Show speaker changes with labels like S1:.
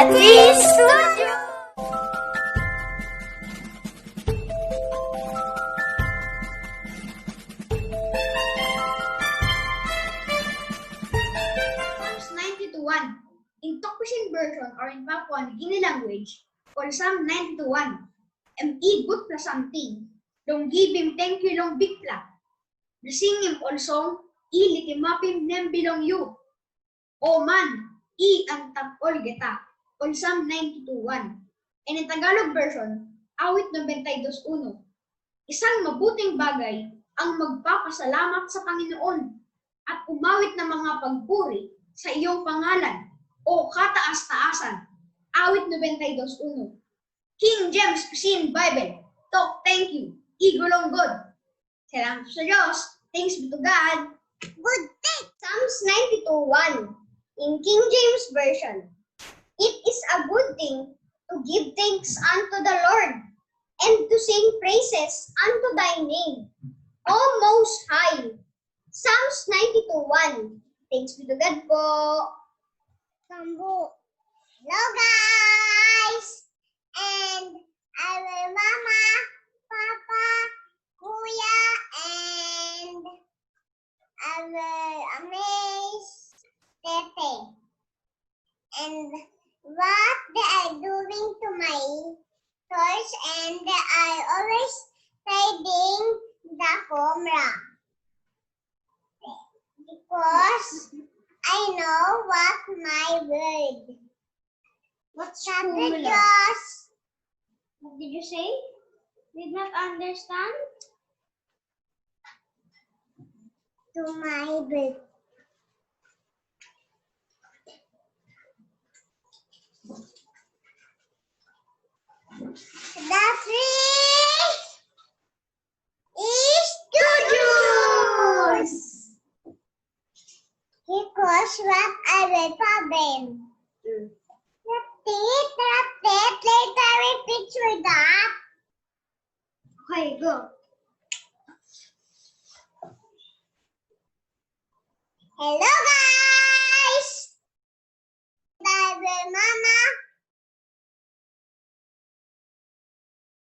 S1: Tea Studio!
S2: Psalms 92:1. In Tokpishin version or in Papua New Guinea language, or Psalm 92:1. Igut plus something. Long give him thank you long bigla. The sing him also, litimapim nem bilong you. O man, ang tapol geta. On Psalm 92:1. And in Tagalog version, awit 92:1. Isang mabuting bagay ang magpapasalamat sa Panginoon at umawit ng mga pagpuri sa iyong pangalan o kataas-taasan. Awit 92:1. King James Version Bible. Talk thank you. Igulong God. Salamat sa Diyos. Thanks be to God. Good day. Psalms 92:1. In King James Version. It is a good thing to give thanks unto the Lord and to sing praises unto thy name, O Most High. Psalms 92:1. Thanks be to God po. Sambo. Hello guys! And our mama, papa, kuya, and our amaze tete. And what they are doing to my toys, and they are always hiding the camera. Because I know what my word. What's Josh? What did you say? Did not understand? To my bird. The tree is studios. Because what I will problem. Repeat, later repeat with that. Okay, go. Hello guys!